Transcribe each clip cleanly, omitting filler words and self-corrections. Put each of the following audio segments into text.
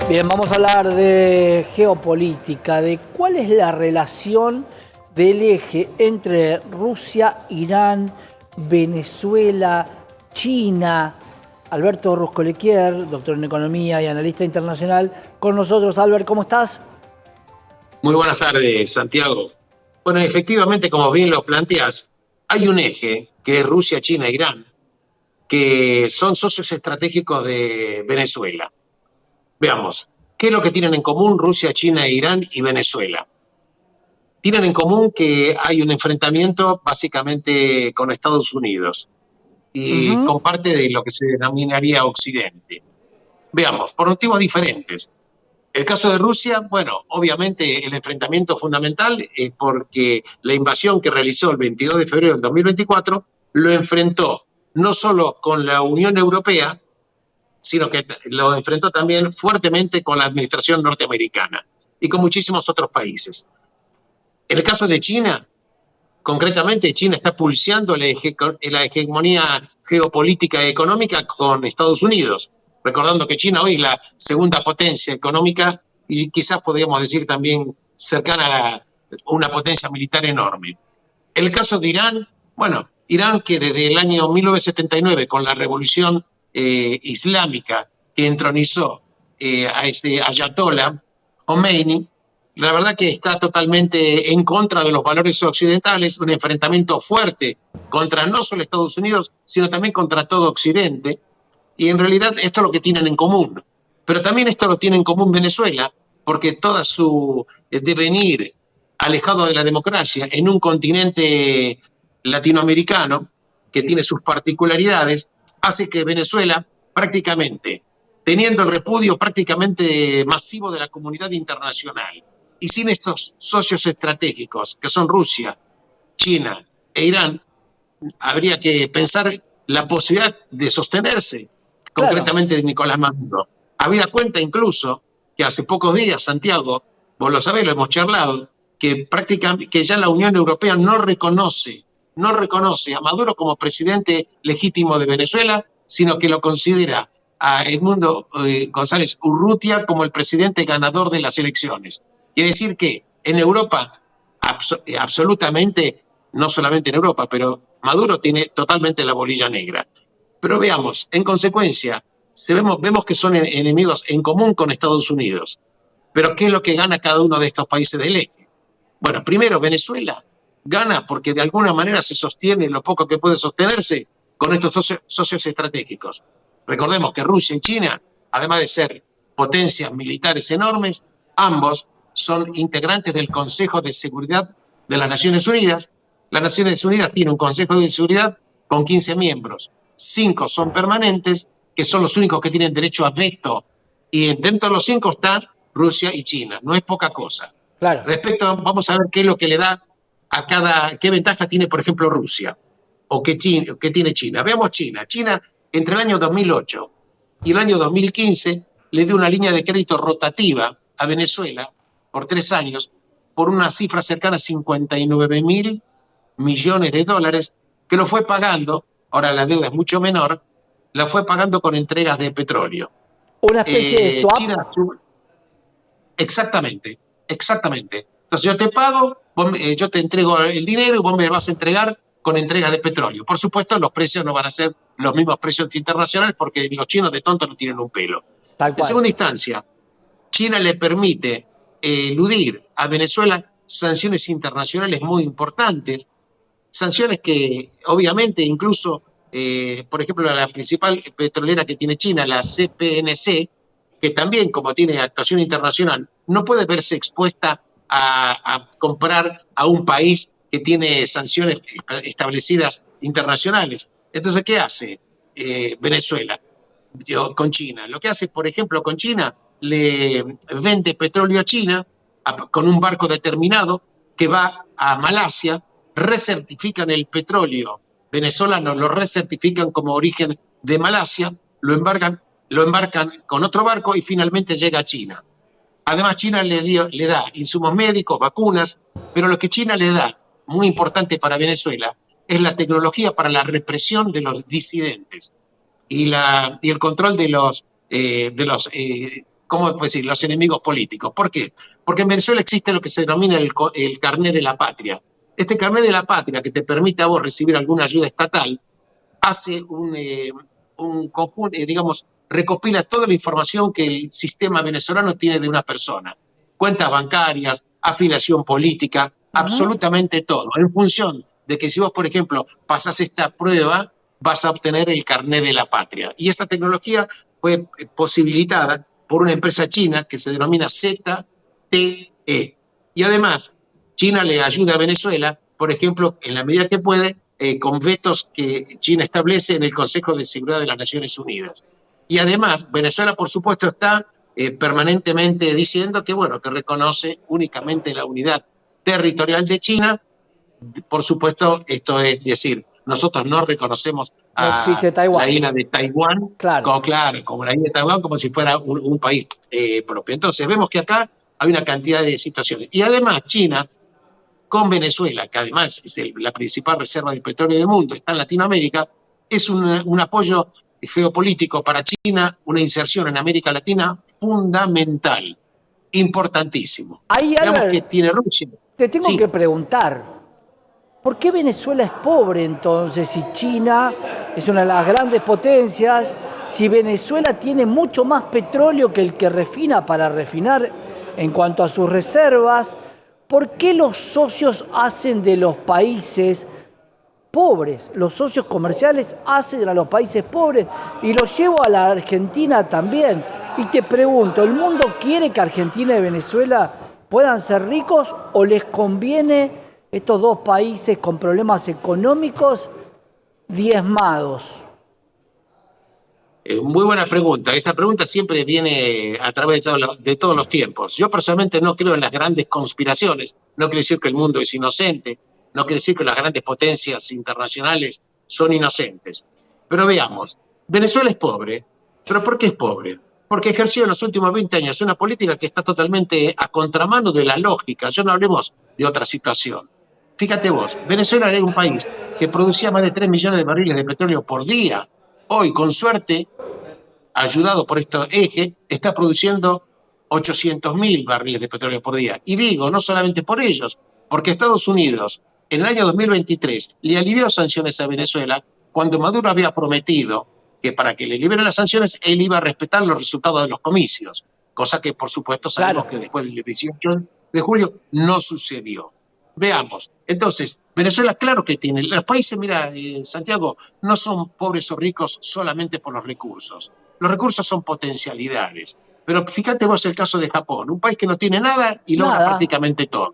Bien, vamos a hablar de geopolítica, de cuál es la relación del eje entre Rusia, Irán, Venezuela, China. Alberto Ruscolequier, doctor en economía y analista internacional, con nosotros. Albert, ¿cómo estás? Muy buenas tardes, Santiago. Bueno, efectivamente, como bien lo planteas, hay un eje que es Rusia, China, Irán, que son socios estratégicos de Venezuela. Veamos, ¿qué es lo que tienen en común Rusia, China, Irán y Venezuela? Tienen en común que hay un enfrentamiento básicamente con Estados Unidos y Ujú. con parte de lo que se denominaría Occidente. Veamos, por motivos diferentes. El caso de Rusia, bueno, obviamente el enfrentamiento fundamental es porque la invasión que realizó el 22 de febrero del 2024 lo enfrentó no solo con la Unión Europea, sino que lo enfrentó también fuertemente con la administración norteamericana y con muchísimos otros países. En el caso de China, concretamente, China está pulseando la hegemonía geopolítica y económica con Estados Unidos, recordando que China hoy es la segunda potencia económica y quizás podríamos decir también cercana a una potencia militar enorme. El caso de Irán, bueno, Irán que desde el año 1979, con la revolución islámica que entronizó a este ayatollah Khomeini, la verdad que está totalmente en contra de los valores occidentales, un enfrentamiento fuerte contra no solo Estados Unidos, sino también contra todo Occidente, y en realidad esto es lo que tienen en común. Pero también esto lo tiene en común Venezuela, porque toda su devenir alejado de la democracia en un continente latinoamericano que tiene sus particularidades, hace que Venezuela prácticamente, teniendo el repudio prácticamente masivo de la comunidad internacional y sin estos socios estratégicos que son Rusia, China e Irán, habría que pensar la posibilidad de sostenerse, Claro, concretamente de Nicolás Maduro. Habida cuenta incluso que hace pocos días, Santiago, vos lo sabés, lo hemos charlado, que prácticamente que ya la Unión Europea no reconoce a Maduro como presidente legítimo de Venezuela, sino que lo considera a Edmundo González Urrutia como el presidente ganador de las elecciones. Quiere decir que en Europa, absolutamente, no solamente en Europa, pero Maduro tiene totalmente la bolilla negra. Pero veamos, en consecuencia, vemos que son enemigos en común con Estados Unidos. Pero ¿qué es lo que gana cada uno de estos países del eje? Bueno, primero, Venezuela gana porque de alguna manera se sostiene lo poco que puede sostenerse con estos socios estratégicos. Recordemos que Rusia y China, además de ser potencias militares enormes, ambos son integrantes del Consejo de Seguridad de las Naciones Unidas. Las Naciones Unidas tienen un Consejo de Seguridad con 15 miembros. 5 son permanentes, que son los únicos que tienen derecho a veto. Y dentro de los 5 están Rusia y China. No es poca cosa. claro. Respecto, vamos a ver qué es lo que le da a qué ventaja tiene, por ejemplo, Rusia o qué tiene China. Veamos China. China, entre el año 2008 y el año 2015, le dio una línea de crédito rotativa a Venezuela por 3 años por una cifra cercana a 59.000 millones de dólares, que lo fue pagando, ahora la deuda es mucho menor, la fue pagando con entregas de petróleo. Una especie de swap. China, exactamente, exactamente. Entonces yo te pago, yo te entrego el dinero y vos me vas a entregar con entregas de petróleo. Por supuesto, los precios no van a ser los mismos precios internacionales porque los chinos de tonto no tienen un pelo. Tal En cual. segunda instancia, China le permite eludir a Venezuela sanciones internacionales muy importantes, sanciones que obviamente incluso, por ejemplo, la principal petrolera que tiene China, la CPNC, que también como tiene actuación internacional, no puede verse expuesta a comprar a un país que tiene sanciones establecidas internacionales. Entonces, ¿qué hace Venezuela con China? Lo que hace, por ejemplo, con China, le vende petróleo a China con un barco determinado que va a Malasia, recertifican el petróleo venezolano, lo recertifican como origen de Malasia, lo embarcan con otro barco y finalmente llega a China. Además, China le da insumos médicos, vacunas, pero lo que China le da, muy importante para Venezuela, es la tecnología para la represión de los disidentes y el control de los ¿cómo puedo decir? Los enemigos políticos. ¿Por qué? Porque en Venezuela existe lo que se denomina el carnet de la patria. Este carnet de la patria que te permite a vos recibir alguna ayuda estatal hace un conjunto, digamos, recopila toda la información que el sistema venezolano tiene de una persona. Cuentas bancarias, afiliación política, Ujú. absolutamente todo. En función de que si vos, por ejemplo, pasás esta prueba, vas a obtener el carnet de la patria. Y esta tecnología fue posibilitada por una empresa china que se denomina ZTE. Y además, China le ayuda a Venezuela, por ejemplo, en la medida que puede, con vetos que China establece en el Consejo de Seguridad de las Naciones Unidas. Y además, Venezuela, por supuesto, está permanentemente diciendo que, bueno, que reconoce únicamente la unidad territorial de China. Por supuesto, esto es decir, nosotros no reconocemos No a existe la Taiwán. isla de Taiwán Claro. como, claro, como la isla de Taiwán, como si fuera un país propio. Entonces, vemos que acá hay una cantidad de situaciones. Y además, China con Venezuela, que además es la principal reserva de petróleo del mundo, está en Latinoamérica, es un apoyo geopolítico para China, una inserción en América Latina fundamental, importantísimo. Ahí, Veamos qué Albert, tiene Rusia. te tengo que Sí, preguntar, ¿por qué Venezuela es pobre entonces si China es una de las grandes potencias? Si Venezuela tiene mucho más petróleo que el que refina para refinar en cuanto a sus reservas, ¿por qué los socios hacen de los países pobres? Los socios comerciales hacen a los países pobres y lo llevo a la Argentina también. Y te pregunto, ¿el mundo quiere que Argentina y Venezuela puedan ser ricos o les conviene estos dos países con problemas económicos diezmados? muy buena pregunta. Esta pregunta siempre viene a través de todos los tiempos. Yo personalmente no creo en las grandes conspiraciones. No quiere decir que el mundo es inocente. No quiere decir que las grandes potencias internacionales son inocentes. Pero veamos, Venezuela es pobre. ¿Pero por qué es pobre? Porque ejerció en los últimos 20 años una política que está totalmente a contramano de la lógica. Ya no hablemos de otra situación. Fíjate vos, Venezuela era un país que producía más de 3 millones de barriles de petróleo por día. Hoy, con suerte, ayudado por este eje, está produciendo 800.000 barriles de petróleo por día. Y digo, no solamente por ellos, porque Estados Unidos en el año 2023 le alivió sanciones a Venezuela cuando Maduro había prometido que para que le liberen las sanciones él iba a respetar los resultados de los comicios, cosa que por supuesto Claro. sabemos que después del 18 de julio no sucedió. Veamos, entonces, Venezuela claro que tiene, los países, mira, Santiago, no son pobres o ricos solamente por los recursos. Los recursos son potencialidades. Pero fíjate vos el caso de Japón, un país que no tiene nada y logra Nada. prácticamente todo.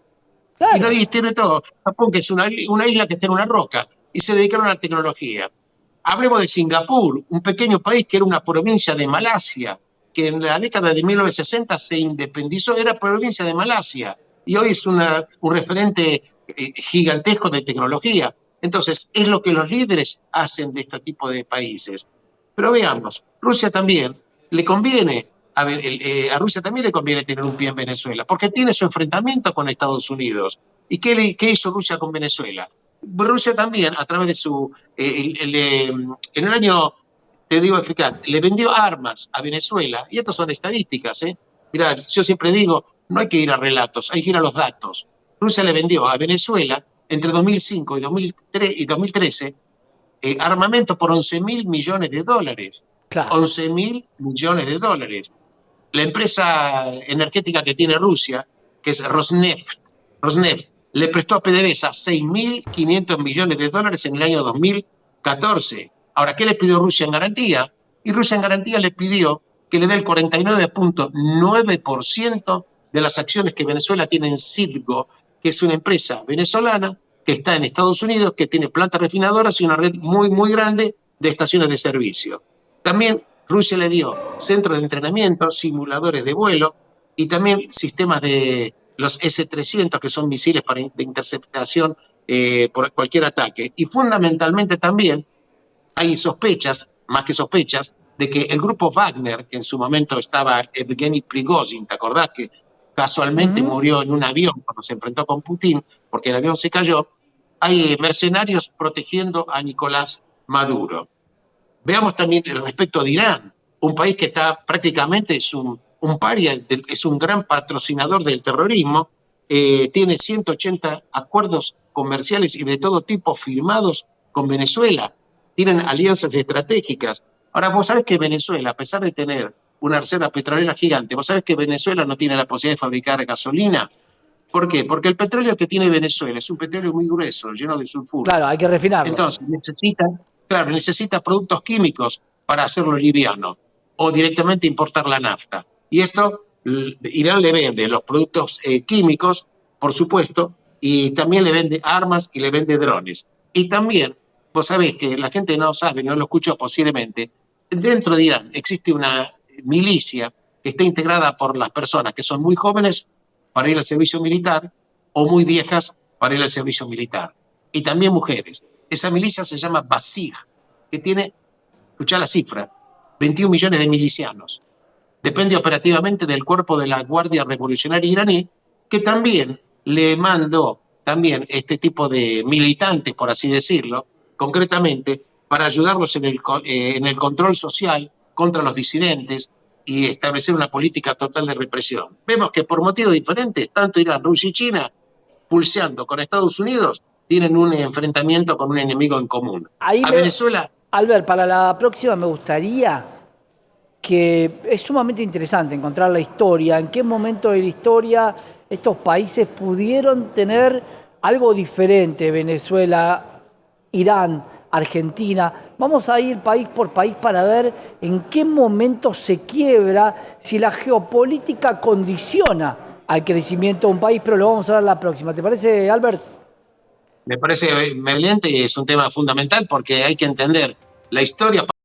Y Claro. nadie tiene todo. Japón, que es una isla que está en una roca, y se dedicaron a la tecnología. Hablemos de Singapur, un pequeño país que era una provincia de Malasia, que en la década de 1960 se independizó, era provincia de Malasia, y hoy es un referente gigantesco de tecnología. Entonces, es lo que los líderes hacen de este tipo de países. Pero veamos, Rusia también le conviene, a Rusia también le conviene tener un pie en Venezuela, porque tiene su enfrentamiento con Estados Unidos. ¿Y qué hizo Rusia con Venezuela? Rusia también, a través de su... en el año, te digo explicar, le vendió armas a Venezuela, y estas son estadísticas, ¿eh? Mirá, yo siempre digo, no hay que ir a relatos, hay que ir a los datos. Rusia le vendió a Venezuela entre 2005 y 2013 armamento por 11 mil millones de dólares. Claro. 11 mil millones de dólares. La empresa energética que tiene Rusia, que es Rosneft, le prestó a PDVSA 6.500 millones de dólares en el año 2014. Ahora, ¿qué le pidió Rusia en garantía? Y Rusia en garantía le pidió que le dé el 49,9% de las acciones que Venezuela tiene en Citgo, que es una empresa venezolana que está en Estados Unidos, que tiene plantas refinadoras y una red muy, muy grande de estaciones de servicio. También Rusia le dio centros de entrenamiento, simuladores de vuelo y también sistemas de los S-300, que son misiles de interceptación por cualquier ataque. Y fundamentalmente también hay sospechas, más que sospechas, de que el grupo Wagner, que en su momento estaba Evgeny Prigozhin, ¿te acordás que casualmente Ujú. murió en un avión cuando se enfrentó con Putin, porque el avión se cayó? Hay mercenarios protegiendo a Nicolás Maduro. Veamos también el respecto de Irán, un país que está prácticamente es un paria, es un gran patrocinador del terrorismo, tiene 180 acuerdos comerciales y de todo tipo firmados con Venezuela, tienen alianzas estratégicas. Ahora, vos sabés que Venezuela, a pesar de tener una reserva petrolera gigante, vos sabés que Venezuela no tiene la posibilidad de fabricar gasolina. ¿Por qué? Porque el petróleo que tiene Venezuela es un petróleo muy grueso, lleno de sulfuro. Claro, hay que refinarlo. Entonces, necesita productos químicos para hacerlo liviano o directamente importar la nafta. Y esto, Irán le vende los productos químicos, por supuesto, y también le vende armas y le vende drones. Y también, vos sabés que la gente no sabe, no lo escuchó posiblemente, dentro de Irán existe una milicia que está integrada por las personas que son muy jóvenes para ir al servicio militar o muy viejas para ir al servicio militar. Y también mujeres. Esa milicia se llama Basij, que tiene, escuchá la cifra, 21 millones de milicianos. Depende operativamente del cuerpo de la Guardia Revolucionaria iraní, que también le mandó también este tipo de militantes, por así decirlo, concretamente, para ayudarlos en el control social contra los disidentes y establecer una política total de represión. Vemos que por motivos diferentes, tanto Irán, Rusia y China, pulseando con Estados Unidos, tienen un enfrentamiento con un enemigo en común. Ahí A me, Venezuela, Albert, para la próxima me gustaría que es sumamente interesante encontrar la historia, en qué momento de la historia estos países pudieron tener algo diferente, Venezuela, Irán, Argentina. Vamos a ir país por país para ver en qué momento se quiebra, si la geopolítica condiciona al crecimiento de un país, pero lo vamos a ver la próxima. ¿Te parece, Albert? me parece excelente y es un tema fundamental porque hay que entender la historia